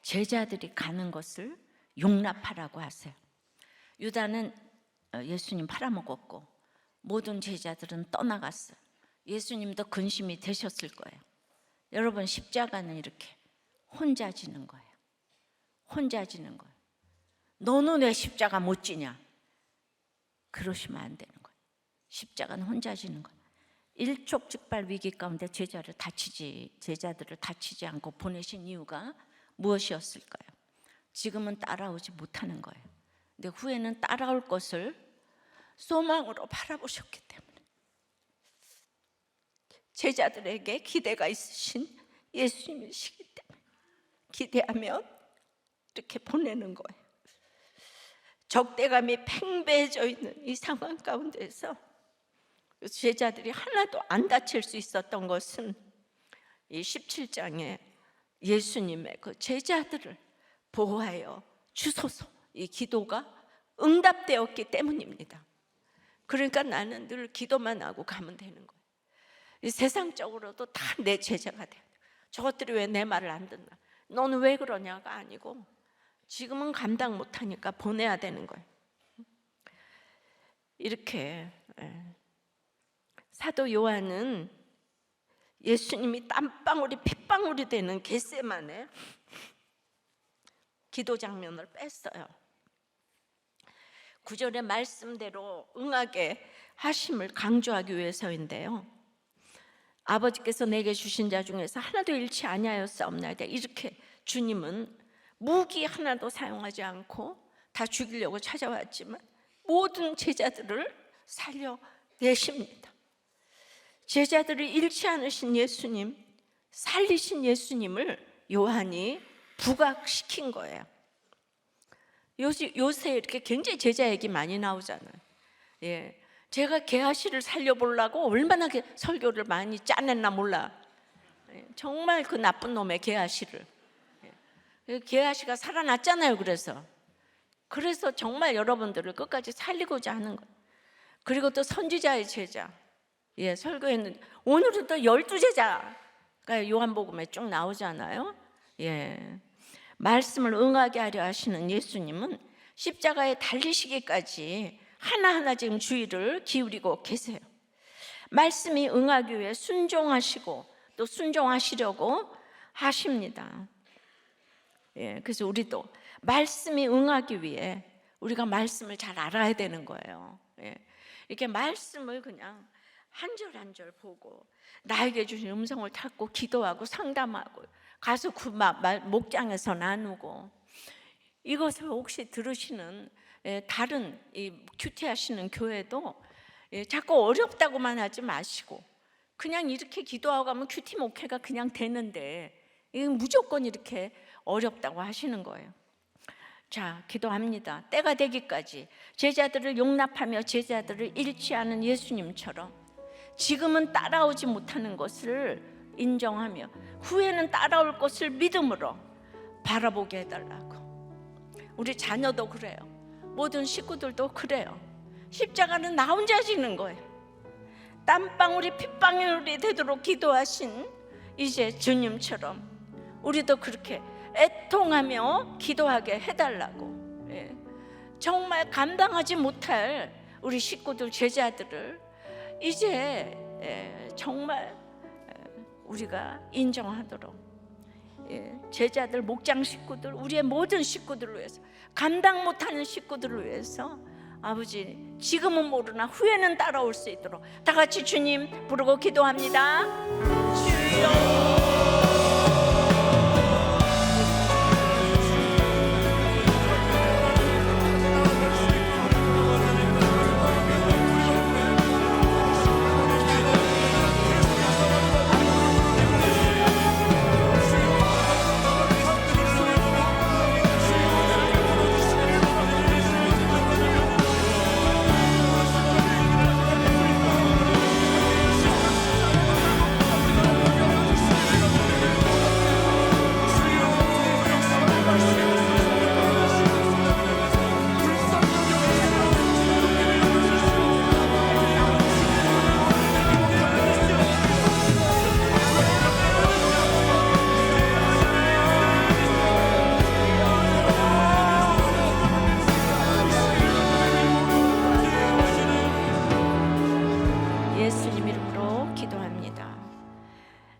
제자들이 가는 것을 용납하라고 하세요. 유다는 예수님 팔아먹었고 모든 제자들은 떠나갔어요. 예수님도 근심이 되셨을 거예요. 여러분, 십자가는 이렇게 혼자 지는 거예요. 혼자 지는 거예요. 너는 왜 십자가 못 지냐? 그러시면 안 되는 거예요. 십자가는 혼자 지는 거예요. 일촉즉발 위기 가운데 제자들을 다치지 않고 보내신 이유가 무엇이었을까요? 지금은 따라오지 못하는 거예요. 근데 후에는 따라올 것을 소망으로 바라보셨기 때문에 제자들에게 기대가 있으신 예수님이시기 때문에 기대하면 이렇게 보내는 거예요. 적대감이 팽배해져 있는 이 상황 가운데서 제자들이 하나도 안 다칠 수 있었던 것은 이 17장에 예수님의 그 제자들을 보호하여 주소서, 이 기도가 응답되었기 때문입니다. 그러니까 나는 늘 기도만 하고 가면 되는 거예요. 이 세상적으로도 다 내 제자가 돼야 돼요. 저것들이 왜 내 말을 안 듣나, 너는 왜 그러냐가 아니고 지금은 감당 못하니까 보내야 되는 거예요. 이렇게 사도 요한은 예수님이 땀방울이 핏방울이 되는 겟세마네 기도 장면을 뺐어요. 9절의 말씀대로 응하게 하심을 강조하기 위해서인데요. 아버지께서 내게 주신 자 중에서 하나도 잃지 아니하였사옵나이다. 이렇게 주님은 무기 하나도 사용하지 않고 다 죽이려고 찾아왔지만 모든 제자들을 살려내십니다. 제자들을 잃지 않으신 예수님, 살리신 예수님을 요한이 부각시킨 거예요. 요새 이렇게 굉장히 제자 얘기 많이 나오잖아요. 제가 게하시를 살려보려고 얼마나 설교를 많이 짜냈나 몰라. 정말 그 나쁜 놈의 게하시를. 게하시가 살아났잖아요. 그래서 정말 여러분들을 끝까지 살리고자 하는 거예요. 그리고 또 선지자의 제자, 설교했는데 오늘은 또 12제자가 요한복음에 쭉 나오잖아요. 말씀을 응하게 하려 하시는 예수님은 십자가에 달리시기까지 하나하나 지금 주의를 기울이고 계세요. 말씀이 응하기 위해 순종하시고 또 순종하시려고 하십니다. 그래서 우리도 말씀이 응하기 위해 우리가 말씀을 잘 알아야 되는 거예요. 이렇게 말씀을 그냥 한 절 한 절 보고 나에게 주신 음성을 찾고 기도하고 상담하고 가서 그 목장에서 나누고, 이것을 혹시 들으시는 다른 이 큐티 하시는 교회도 자꾸 어렵다고만 하지 마시고 그냥 이렇게 기도하고 가면 큐티 목회가 그냥 되는데 이건 무조건 이렇게 어렵다고 하시는 거예요. 자, 기도합니다. 때가 되기까지 제자들을 용납하며 제자들을 잃지 않은 예수님처럼 지금은 따라오지 못하는 것을 인정하며 후에는 따라올 것을 믿음으로 바라보게 해달라고. 우리 자녀도 그래요. 모든 식구들도 그래요. 십자가는 나 혼자 지는 거예요. 땀방울이 핏방울이 되도록 기도하신 이제 주님처럼 우리도 그렇게 애통하며 기도하게 해달라고. 정말 감당하지 못할 우리 식구들, 제자들을 이제 정말 우리가 인정하도록, 제자들, 목장 식구들, 우리의 모든 식구들을 위해서, 감당 못하는 식구들을 위해서 아버지 지금은 모르나 후에는 따라올 수 있도록 다 같이 주님 부르고 기도합니다. 주여.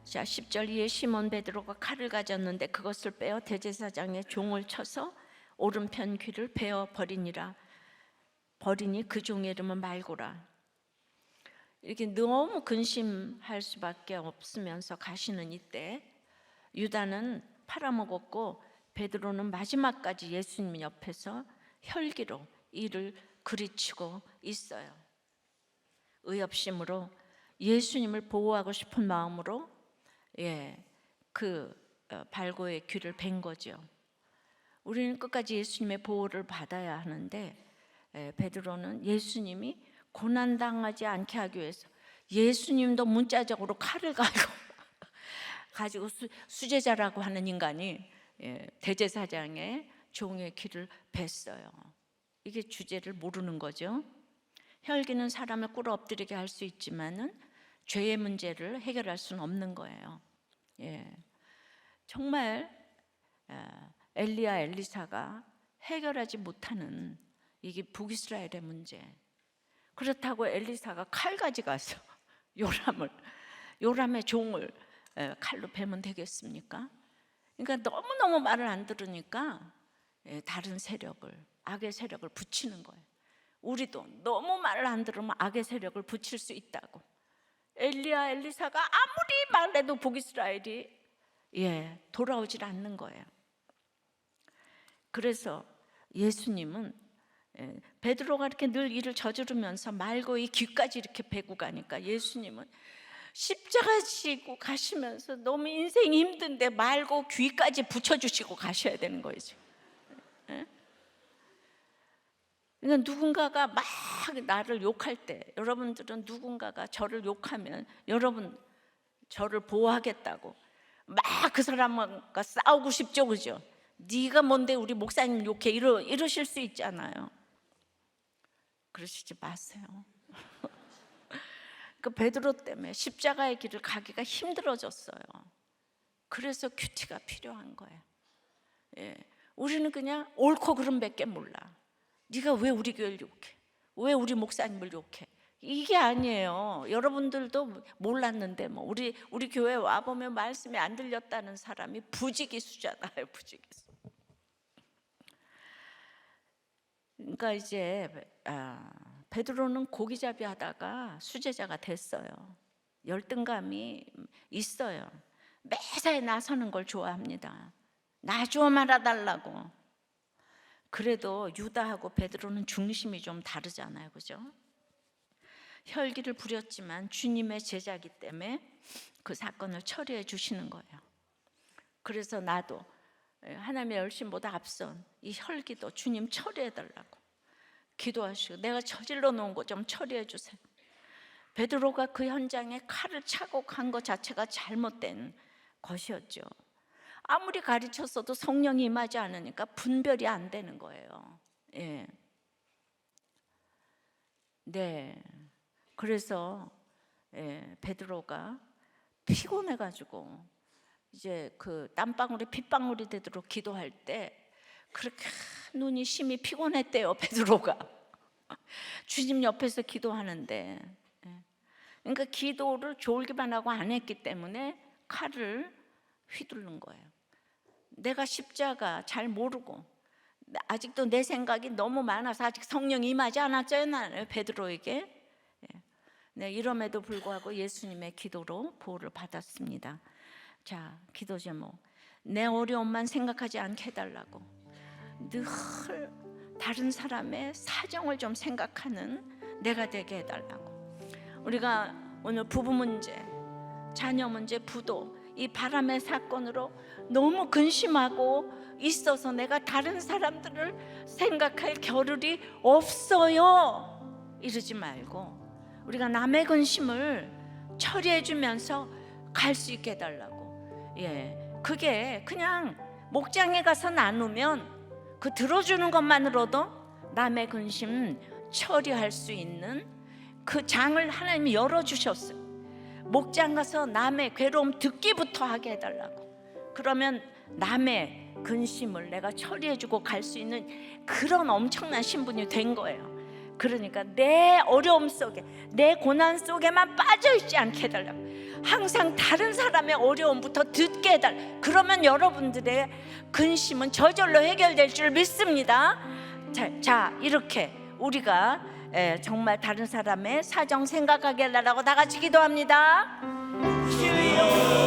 자, 10절 이에 시몬 베드로가 칼을 가졌는데 그것을 빼어 대제사장의 종을 쳐서 오른편 귀를 베어 버리니라. 버리니 그 종의 이름은 말고라. 이렇게 너무 근심할 수밖에 없으면서 가시는 이때 유다는 팔아먹었고 베드로는 마지막까지 예수님 옆에서 혈기로 이를 그리치고 있어요. 의협심으로 예수님을 보호하고 싶은 마음으로 발고의 귀를 벤 거죠. 우리는 끝까지 예수님의 보호를 받아야 하는데 베드로는 예수님이 고난당하지 않게 하기 위해서 예수님도 문자적으로 칼을 가지고 수제자라고 하는 인간이 대제사장의 종의 귀를 뱄어요. 이게 주제를 모르는 거죠. 혈기는 사람을 꿇어 엎드리게 할 수 있지만은 죄의 문제를 해결할 수는 없는 거예요. 정말 엘리야 엘리사가 해결하지 못하는 이게 북이스라엘의 문제. 그렇다고 엘리사가 칼 가져가서 요람의 종을 칼로 베면 되겠습니까? 그러니까 너무너무 말을 안 들으니까 다른 세력을, 악의 세력을 붙이는 거예요. 우리도 너무 말을 안 들으면 악의 세력을 붙일 수 있다고. 엘리야 엘리사가 아무리 말해도 북이스라엘이 돌아오질 않는 거예요. 그래서 예수님은 베드로가 이렇게 늘 일을 저지르면서 말고의 귀까지 이렇게 베고 가니까 예수님은 십자가 지고 가시면서 너무 인생이 힘든데 말고 귀까지 붙여주시고 가셔야 되는 거죠. 그러니까 누군가가 막 나를 욕할 때, 여러분들은 누군가가 저를 욕하면 여러분 저를 보호하겠다고 막 그 사람과 싸우고 싶죠, 그죠? 네가 뭔데 우리 목사님 욕해 이러실 수 있잖아요. 그러시지 마세요. 그 베드로 때문에 십자가의 길을 가기가 힘들어졌어요. 그래서 큐티가 필요한 거예요. 우리는 그냥 옳고 그름밖에 몰라. 네가 왜 우리 교회를 욕해? 왜 우리 목사님을 욕해? 이게 아니에요. 여러분들도 몰랐는데 뭐 우리 교회 와 보면 말씀이 안 들렸다는 사람이 부지기수잖아요. 부지기수. 그러니까 이제 베드로는 고기잡이 하다가 수제자가 됐어요. 열등감이 있어요. 매사에 나서는 걸 좋아합니다. 나 좀 알아달라고. 그래도 유다하고 베드로는 중심이 좀 다르잖아요, 그죠? 혈기를 부렸지만 주님의 제자이기 때문에 그 사건을 처리해 주시는 거예요. 그래서 나도 하나님의 열심보다 앞선 이 혈기도 주님 처리해 달라고 기도하시고, 내가 저질러 놓은 거 좀 처리해 주세요. 베드로가 그 현장에 칼을 차고 간 것 자체가 잘못된 것이었죠. 아무리 가르쳤어도 성령이 임하지 않으니까 분별이 안 되는 거예요. 그래서 베드로가 피곤해가지고 이제 그 땀방울이 핏방울이 되도록 기도할 때 그렇게 눈이 심히 피곤했대요, 베드로가. 주님 옆에서 기도하는데, 그러니까 기도를 졸기만 하고 안 했기 때문에 칼을 휘두른 거예요. 내가 십자가 잘 모르고 아직도 내 생각이 너무 많아서 아직 성령이 임하지 않았잖아요, 베드로에게. 이럼에도 불구하고 예수님의 기도로 보호를 받았습니다. 자, 기도 제목. 내 어려움만 생각하지 않게 해달라고. 늘 다른 사람의 사정을 좀 생각하는 내가 되게 해달라고. 우리가 오늘 부부 문제, 자녀 문제, 부도, 이 바람의 사건으로 너무 근심하고 있어서 내가 다른 사람들을 생각할 겨를이 없어요, 이러지 말고 우리가 남의 근심을 처리해 주면서 갈 수 있게 해달라고. 그게 그냥 목장에 가서 나누면 그 들어주는 것만으로도 남의 근심 처리할 수 있는 그 장을 하나님이 열어주셨어요. 목장 가서 남의 괴로움 듣기부터 하게 해달라고. 그러면 남의 근심을 내가 처리해주고 갈 수 있는 그런 엄청난 신분이 된 거예요. 그러니까 내 어려움 속에, 내 고난 속에만 빠져있지 않게 해달라고. 항상 다른 사람의 어려움부터 듣게 해달라고. 그러면 여러분들의 근심은 저절로 해결될 줄 믿습니다. 자, 이렇게 우리가 정말 다른 사람의 사정 생각하게 해달라고 다 같이 기도합니다. 주여.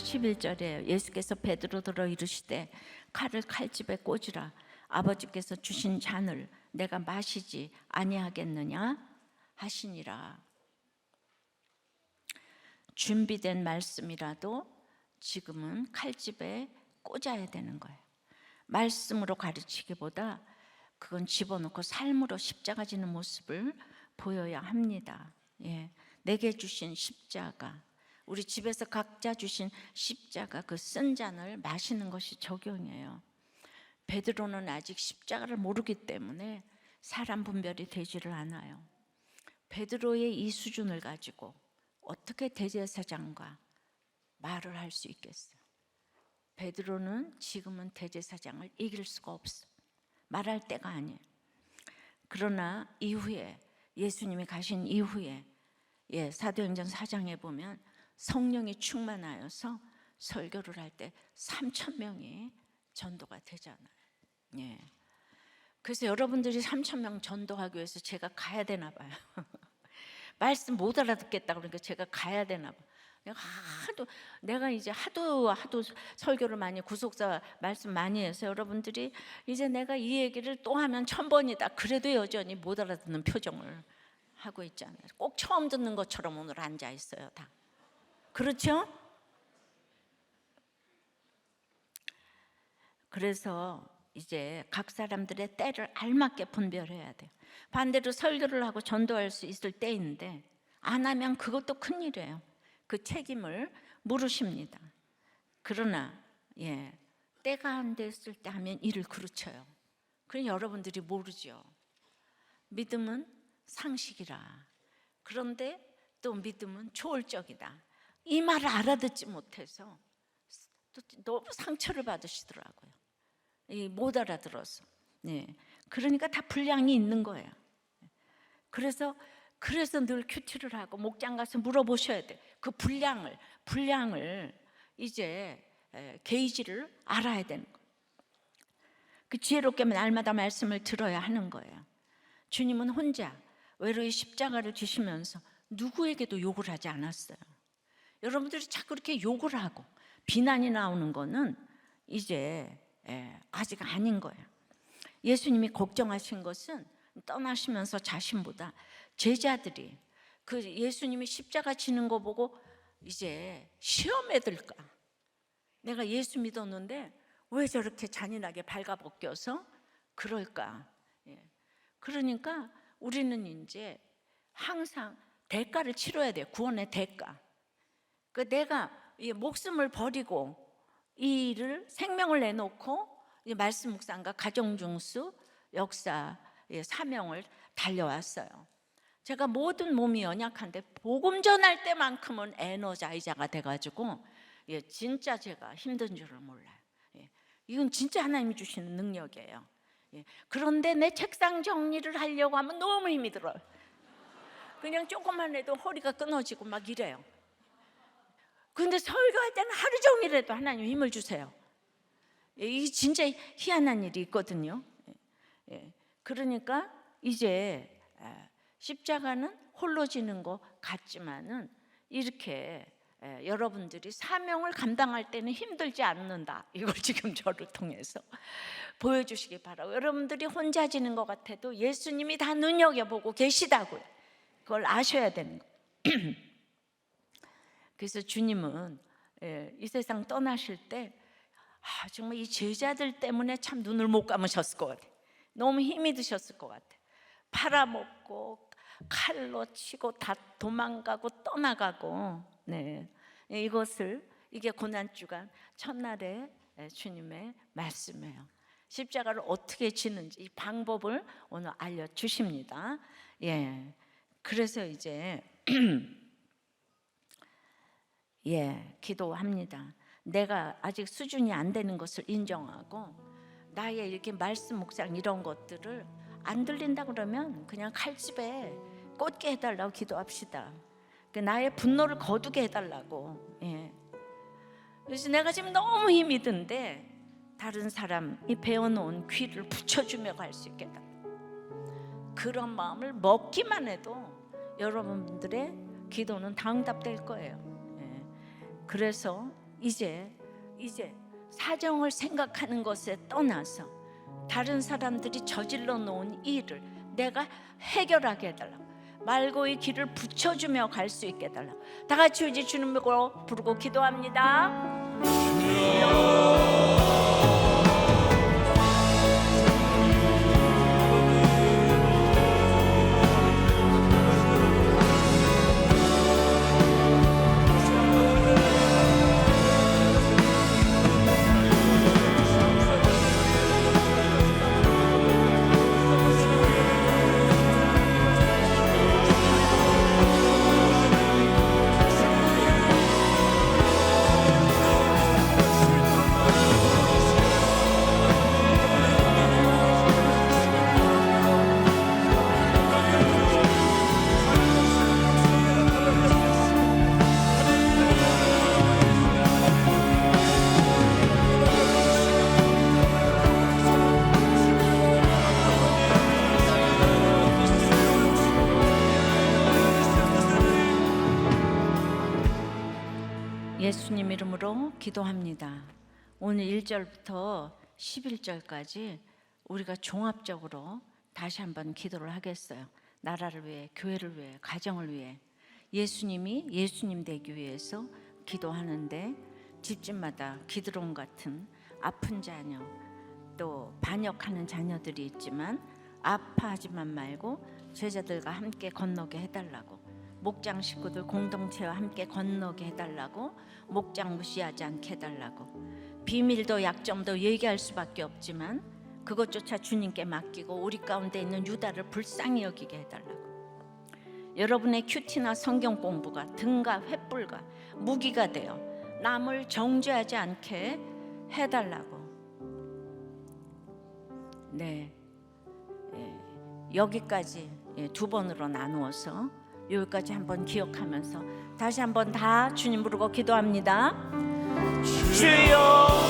11절에 예수께서 베드로더러 이르시되 칼을 칼집에 꽂으라. 아버지께서 주신 잔을 내가 마시지 아니하겠느냐 하시니라. 준비된 말씀이라도 지금은 칼집에 꽂아야 되는 거예요. 말씀으로 가르치기보다 그건 집어넣고 삶으로 십자가 지는 모습을 보여야 합니다. 예, 내게 주신 십자가, 우리 집에서 각자 주신 십자가, 그 쓴 잔을 마시는 것이 적용이에요. 베드로는 아직 십자가를 모르기 때문에 사람 분별이 되지를 않아요. 베드로의 이 수준을 가지고 어떻게 대제사장과 말을 할 수 있겠어요? 베드로는 지금은 대제사장을 이길 수가 없어. 말할 때가 아니에요. 그러나 이후에 예수님이 가신 이후에 사도행전 4장에 보면 성령이 충만하여서 설교를 할 때 3,000명이 전도가 되잖아요. 예. 그래서 여러분들이 3,000명 전도하기 위해서 제가 가야 되나 봐요. 말씀 못 알아듣겠다 그러니까 제가 가야 되나 봐. 내가 이제 하도 설교를 많이 구속사 말씀 많이 해서 여러분들이 이제 내가 이 얘기를 또 하면 1000번이다. 그래도 여전히 못 알아듣는 표정을 하고 있잖아요. 꼭 처음 듣는 것처럼 오늘 앉아 있어요, 다. 그렇죠? 그래서 이제 각 사람들의 때를 알맞게 분별해야 돼요. 반대로 설교를 하고 전도할 수 있을 때인데 안 하면 그것도 큰일이에요. 그 책임을 물으십니다. 그러나 때가 안 됐을 때 하면 일을 그르쳐요. 그럼 여러분들이 모르죠. 믿음은 상식이라. 그런데 또 믿음은 초월적이다. 이 말을 알아듣지 못해서 또 너무 상처를 받으시더라고요. 못 알아들어서. 그러니까 다 분량이 있는 거예요. 그래서 늘 큐티를 하고 목장 가서 물어보셔야 돼. 그 분량을 이제 게이지를 알아야 되는 거예요. 그 지혜롭게 날마다 말씀을 들어야 하는 거예요. 주님은 혼자 외로이 십자가를 지시면서 누구에게도 욕을 하지 않았어요. 여러분들이 자꾸 이렇게 욕을 하고 비난이 나오는 거는 이제 아직 아닌 거예요. 예수님이 걱정하신 것은 떠나시면서 자신보다 제자들이 그 예수님이 십자가 지는 거 보고 이제 시험에 들까. 내가 예수 믿었는데 왜 저렇게 잔인하게 발가벗겨서 그럴까. 그러니까 우리는 이제 항상 대가를 치러야 돼요. 구원의 대가. 그 내가 목숨을 버리고 이 일을 생명을 내놓고 말씀 묵상과 가정중수 역사 사명을 달려왔어요. 제가 모든 몸이 연약한데 복음 전할 때만큼은 에너자이자가 돼가지고 진짜 제가 힘든 줄을 몰라요. 이건 진짜 하나님이 주시는 능력이에요. 그런데 내 책상 정리를 하려고 하면 너무 힘이 들어요. 그냥 조금만 해도 허리가 끊어지고 막 이래요. 그런데 설교할 때는 하루 종일 해도 하나님 힘을 주세요. 이게 진짜 희한한 일이 있거든요. 그러니까 이제 십자가는 홀로 지는 것 같지만은 이렇게 여러분들이 사명을 감당할 때는 힘들지 않는다. 이걸 지금 저를 통해서 보여주시기 바라고. 여러분들이 혼자 지는 것 같아도 예수님이 다 눈여겨보고 계시다고요. 그걸 아셔야 되는 거예요. 그래서 주님은 이 세상 떠나실 때 정말 이 제자들 때문에 참 눈을 못 감으셨을 것 같아요. 너무 힘이 드셨을 것 같아요. 팔아먹고 칼로 치고 다 도망가고 떠나가고. 이게 고난주간 첫날에 주님의 말씀이에요. 십자가를 어떻게 지는지 이 방법을 오늘 알려주십니다. 그래서 이제 기도합니다. 내가 아직 수준이 안 되는 것을 인정하고 나의 이렇게 말씀 묵상 이런 것들을 안 들린다 그러면 그냥 칼집에 꽂게 해달라고 기도합시다. 나의 분노를 거두게 해달라고. 그래서 내가 지금 너무 힘이 든데 다른 사람이 배워놓은 귀를 붙여주며 갈 수 있게 해달라. 그런 마음을 먹기만 해도 여러분들의 기도는 다 응답될 거예요. 그래서 이제 사정을 생각하는 것에 떠나서 다른 사람들이 저질러 놓은 일을 내가 해결하게 해달라고, 말고의 길을 붙여주며 갈 수 있게 해달라고. 다 같이 이제 주님으로 부르고 기도합니다. 예수님 이름으로 기도합니다. 오늘 1절부터 11절까지 우리가 종합적으로 다시 한번 기도를 하겠어요. 나라를 위해, 교회를 위해, 가정을 위해. 예수님이 예수님 되기 위해서 기도하는데 집집마다 기드론 같은 아픈 자녀, 또 반역하는 자녀들이 있지만 아파하지만 말고 제자들과 함께 건너게 해달라고, 목장 식구들 공동체와 함께 건너게 해달라고, 목장 무시하지 않게 해달라고, 비밀도 약점도 얘기할 수밖에 없지만 그것조차 주님께 맡기고 우리 가운데 있는 유다를 불쌍히 여기게 해달라고. 여러분의 큐티나 성경 공부가 등과 횃불과 무기가 되어 남을 정죄하지 않게 해달라고. 네, 여기까지 두 번으로 나누어서 여기까지 한번 기억하면서 다시 한번 다 주님 부르고 기도합니다. 주여,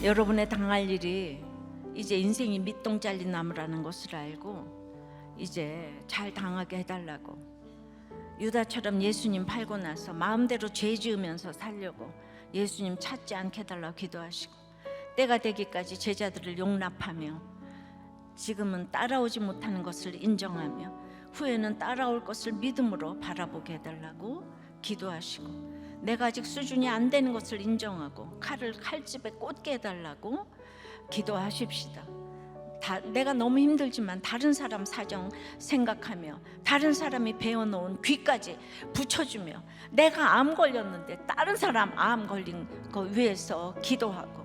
여러분의 당할 일이 이제 인생이 밑동 잘린 나무라는 것을 알고 이제 잘 당하게 해달라고. 유다처럼 예수님 팔고 나서 마음대로 죄 지으면서 살려고 예수님 찾지 않게 해달라고 기도하시고, 때가 되기까지 제자들을 용납하며 지금은 따라오지 못하는 것을 인정하며 후에는 따라올 것을 믿음으로 바라보게 해달라고 기도하시고, 내가 아직 수준이 안 되는 것을 인정하고 칼을 칼집에 꽂게 해달라고 기도하십시다. 내가 너무 힘들지만 다른 사람 사정 생각하며 다른 사람이 배워놓은 귀까지 붙여주며, 내가 암 걸렸는데 다른 사람 암 걸린 거 위해서 기도하고,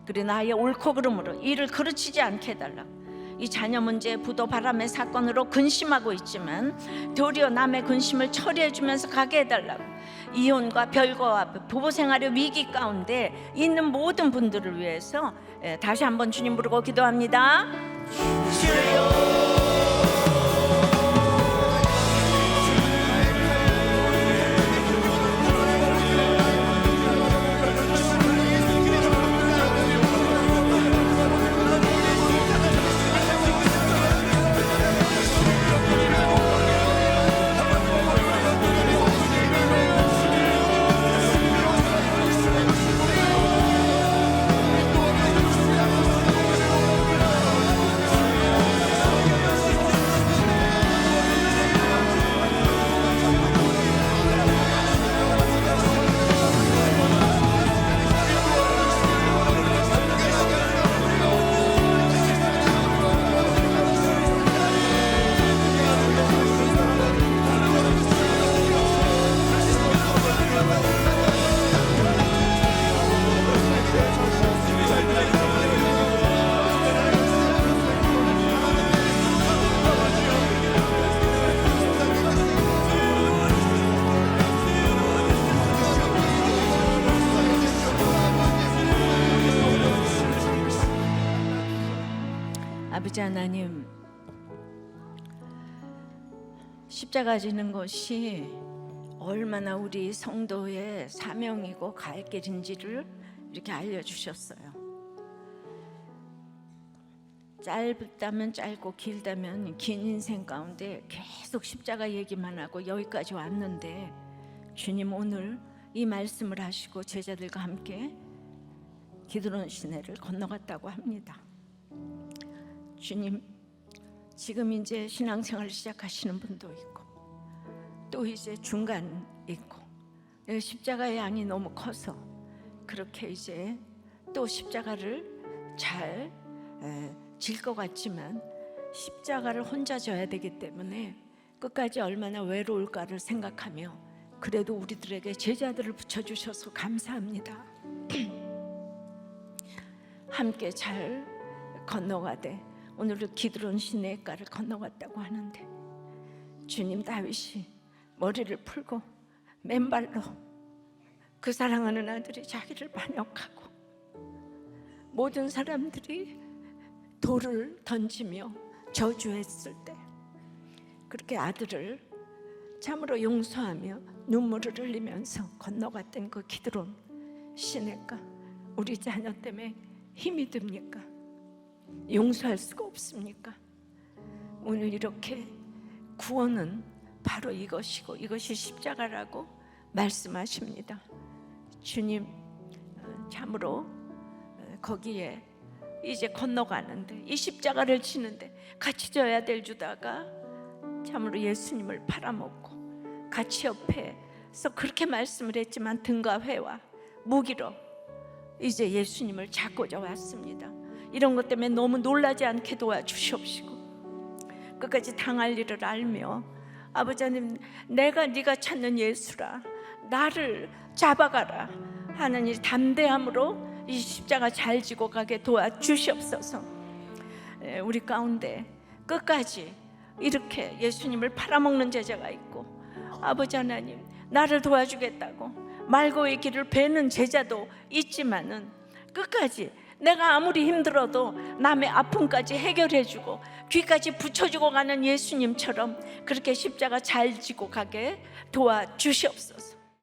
그래 나의 옳고 그름으로 이를 그르치지 않게 해달라고. 이 자녀 문제, 부도 바람의 사건으로 근심하고 있지만 도리어 남의 근심을 처리해 주면서 가게 해달라고. 이혼과 별거와 부부 생활의 위기 가운데 있는 모든 분들을 위해서 다시 한번 주님 부르고 기도합니다. 주여, 아버지 하나님, 십자가 지는 것이 얼마나 우리 성도의 사명이고 갈 길인지를 이렇게 알려주셨어요. 짧다면 짧고 길다면 긴 인생 가운데 계속 십자가 얘기만 하고 여기까지 왔는데, 주님 오늘 이 말씀을 하시고 제자들과 함께 기드론 시내를 건너갔다고 합니다. 주님, 지금 이제 신앙생활을 시작하시는 분도 있고 또 이제 중간 있고, 십자가의 양이 너무 커서 그렇게 이제 또 십자가를 잘 질 것 같지만 십자가를 혼자 져야 되기 때문에 끝까지 얼마나 외로울까를 생각하며 그래도 우리들에게 제자들을 붙여주셔서 감사합니다. 함께 잘 건너가되 오늘은 기드론 시내가를 건너갔다고 하는데, 주님, 다윗이 머리를 풀고 맨발로 그 사랑하는 아들이 자기를 반역하고 모든 사람들이 돌을 던지며 저주했을 때 그렇게 아들을 참으로 용서하며 눈물을 흘리면서 건너갔던 그 기드론 시내가 우리 자녀 때문에 힘이 듭니까? 용서할 수가 없습니까? 오늘 이렇게 구원은 바로 이것이고 이것이 십자가라고 말씀하십니다. 주님, 참으로 거기에 이제 건너가는데 이 십자가를 지는데 같이 져야 될 주다가 참으로 예수님을 팔아먹고 같이 옆에서 그렇게 말씀을 했지만 등과 회와 무기로 이제 예수님을 잡고자 왔습니다. 이런 것 때문에 너무 놀라지 않게 도와주시옵시고 끝까지 당할 일을 알며, 아버지 하나님, 내가 네가 찾는 예수라, 나를 잡아가라 하는 이 담대함으로 이 십자가 잘 지고 가게 도와주시옵소서. 우리 가운데 끝까지 이렇게 예수님을 팔아먹는 제자가 있고, 아버지 하나님, 나를 도와주겠다고 말고의 길을 베는 제자도 있지만은 끝까지 내가 아무리 힘들어도 남의 아픔까지 해결해주고 귀까지 붙여주고 가는 예수님처럼 그렇게 십자가 잘 지고 가게 도와주시옵소서.